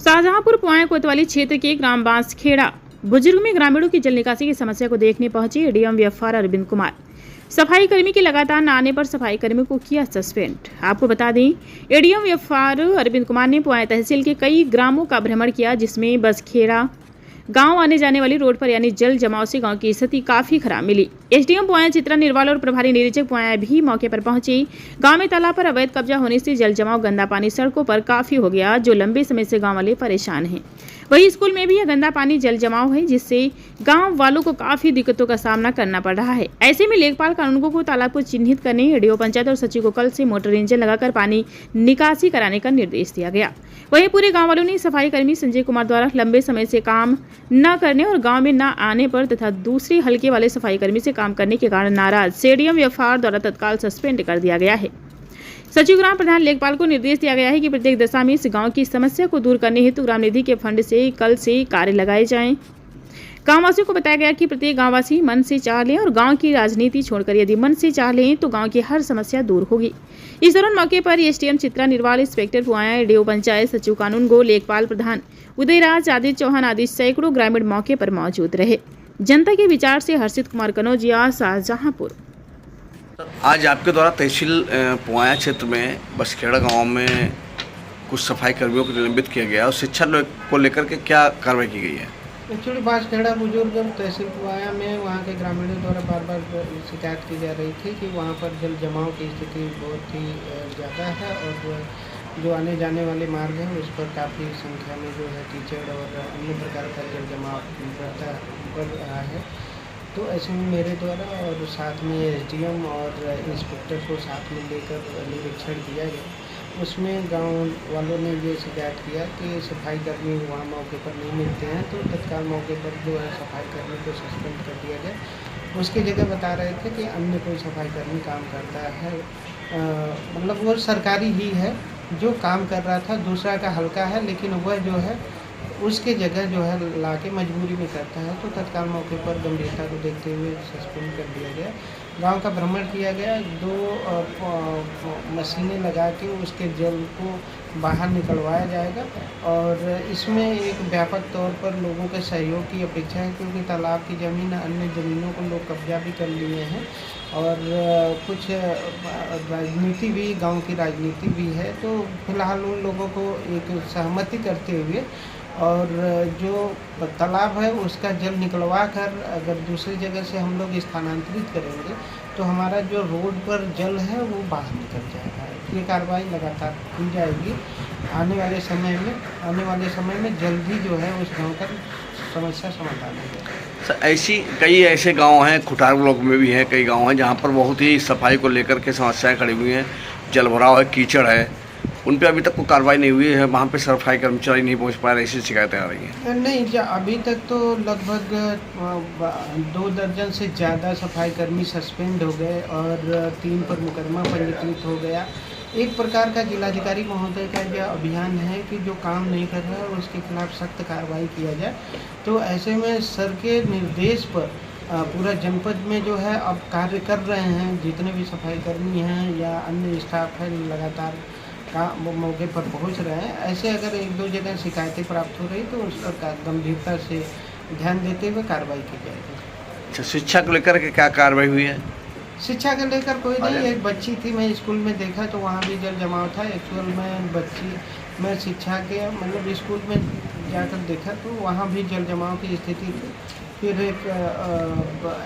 शाहजहांपुर पुआया कोतवाली क्षेत्र के ग्राम बांसखेड़ा बुजुर्ग में ग्रामीणों की जल निकासी की समस्या को देखने पहुंचे एडीएम व्यापार अरविंद कुमार। सफाई कर्मी के लगातार न आने पर सफाई कर्मी को किया सस्पेंड। आपको बता दें, एडीएम व्यापार अरविंद कुमार ने पुआया तहसील के कई ग्रामों का भ्रमण किया, जिसमें बसखेड़ा गांव आने जाने वाली रोड पर यानी जल जमाव से गांव की स्थिति काफी खराब मिली। एसडीएम पुआया चित्रा निर्वाल और प्रभारी निरीक्षक पुआया भी मौके पर पहुंचे। गांव में तालाब पर अवैध कब्जा होने से जल जमाव, गंदा पानी सड़कों पर काफी हो गया, जो लंबे समय से गांव वाले परेशान हैं। वहीं स्कूल में भी यह गंदा पानी जल जमाव है, जिससे गांव वालों को काफी दिक्कतों का सामना करना पड़ रहा है। ऐसे में लेखपाल कानूनगो को तालाब को चिन्हित करने, एडीओ पंचायत और सचिव को कल से मोटर इंजन लगाकर पानी निकासी कराने का निर्देश दिया गया। वहीं पूरे गांव वालों ने सफाई कर्मी संजय कुमार द्वारा लंबे समय से काम न करने और गांव में न आने पर तथा दूसरे हल्के वाले सफाई कर्मी से काम करने के कारण नाराज एडीएम व्यापार द्वारा तत्काल सस्पेंड कर दिया गया है। सचिव ग्राम प्रधान लेखपाल को निर्देश दिया गया है कि प्रत्येक दशा में इस गांव की समस्या को दूर करने हेतु ग्राम निधि के फंड से कल से कार्य लगाए जाएं। गांववासियों को बताया गया कि प्रत्येक गांववासी मन से चाह लें और गांव की राजनीति छोड़कर यदि मन से चाह लें तो गांव की हर समस्या दूर होगी। इस दौरान मौके पर एसडीएम चित्रा निर्वाल, इंस्पेक्टर पुआया, एडीओ पंचायत, सचिव कानूनगो, लेखपाल प्रधान उदयराज, आदित्य चौहान आदि सैकड़ों ग्रामीण मौके पर मौजूद रहे। जनता के विचार से हर्षित कुमार कनौजिया, शाहजहांपुर। आज आपके द्वारा तहसील पुआया क्षेत्र में बसखेड़ा गांव में कुछ सफाई कर्मियों को निलंबित किया गया और शिक्षा को लेकर के क्या कार्रवाई की गई है? एक्चुअली बांसखेड़ा बुजुर्ग तहसील पुआया में वहाँ के ग्रामीणों द्वारा बार बार शिकायत की जा रही थी कि वहाँ पर जल जमाव की स्थिति बहुत ही ज़्यादा है और जो आने जाने वाले मार्ग हैं उस पर काफ़ी संख्या में जो है कीचड़ और अन्य प्रकार का जल जमाव बढ़ रहा है। तो ऐसे में मेरे द्वारा और साथ में एसडीएम और इंस्पेक्टर को साथ में लेकर निरीक्षण किया गया। उसमें गांव वालों ने ये शिकायत किया कि सफाई कर्मी वहाँ मौके पर नहीं मिलते हैं, तो तत्काल मौके पर जो है सफाई कर्मी को सस्पेंड कर दिया गया। उसकी जगह बता रहे थे कि अन्य कोई सफाई कर्मी काम करता है, मतलब वो सरकारी ही है जो काम कर रहा था, दूसरा का हल्का है, लेकिन वह जो है उसके जगह जो है लाके मजबूरी में करता है, तो तत्काल मौके पर गंभीरता को देखते हुए सस्पेंड कर दिया गया। गांव का भ्रमण किया गया, 2 मशीनें लगा के उसके जल को बाहर निकलवाया जाएगा और इसमें एक व्यापक तौर पर लोगों के सहयोग की अपेक्षा है, क्योंकि तालाब की ज़मीन अन्य ज़मीनों को लोग कब्जा भी कर लिए हैं और कुछ राजनीति भी, गांव की राजनीति भी है। तो फिलहाल उन लोगों को एक सहमति करते हुए और जो तालाब है उसका जल निकलवा कर अगर दूसरी जगह से हम लोग स्थानांतरित करेंगे तो हमारा जो रोड पर जल है वो बाहर निकल जाएगा। ये कार्रवाई लगातार की जाएगी। आने वाले समय में जल्दी जो है उस गांव का समस्या समाधान होगा। सर, कई ऐसे गांव हैं, खुटार ब्लॉक में भी हैं कई गांव हैं जहां पर बहुत ही सफाई को लेकर के समस्याएं खड़ी हुई हैं, जल भराव है, कीचड़ है, उन पे अभी तक कोई कार्रवाई नहीं हुई है, वहाँ पे सफाई कर्मचारी नहीं पहुँच पा रहे, ऐसी शिकायतें आ रही हैं? नहीं, अभी तक तो लगभग 2 दर्जन से ज़्यादा सफाई कर्मी सस्पेंड हो गए और 3 पर मुकदमा पंजीकृत हो गया। एक प्रकार का जिलाधिकारी महोदय का यह अभियान है कि जो काम नहीं कर रहा है उसके खिलाफ सख्त कार्रवाई किया जाए। तो ऐसे में सर के निर्देश पर पूरा जनपद में जो है अब कार्य कर रहे हैं, जितने भी सफाई कर्मी हैं या अन्य स्टाफ है लगातार वो मौके पर पहुंच रहे हैं। ऐसे अगर 1-2 जगह शिकायतें प्राप्त हो रही तो उस पर गंभीरता से ध्यान देते हुए कार्रवाई की जाएगी। अच्छा, शिक्षा को लेकर के क्या कार्रवाई हुई है? शिक्षा को लेकर कोई नहीं, एक बच्ची थी, मैं स्कूल में देखा तो वहाँ भी जल जमाव था। एक्चुअल में मैं शिक्षा के मतलब स्कूल में जाकर देखा तो वहाँ भी जल जमाव की स्थिति थी। फिर एक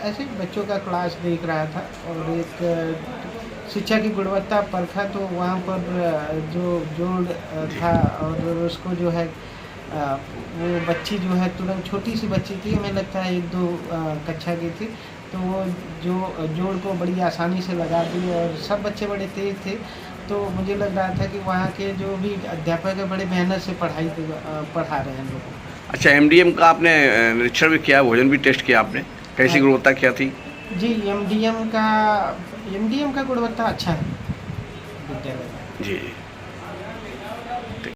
ऐसे बच्चों का क्लास देख रहा था और एक शिक्षा की गुणवत्ता परखा तो वहाँ पर जो जोड़ था और उसको जो है वो बच्ची जो है तुरंत, छोटी सी बच्ची थी, हमें लगता है 1-2 कक्षा की थी, तो वो जो जोड़ को बड़ी आसानी से लगा दी और सब बच्चे बड़े तेज थे। तो मुझे लग रहा था कि वहाँ के जो भी अध्यापक है बड़े मेहनत से पढ़ा रहे हैं लोगों को। अच्छा, एमडीएम का आपने निरीक्षण भी किया, भोजन भी टेस्ट किया आपने, कैसी गुणवत्ता क्या थी? जी, एमडीएम का गुणवत्ता अच्छा है विद्यालय। जी।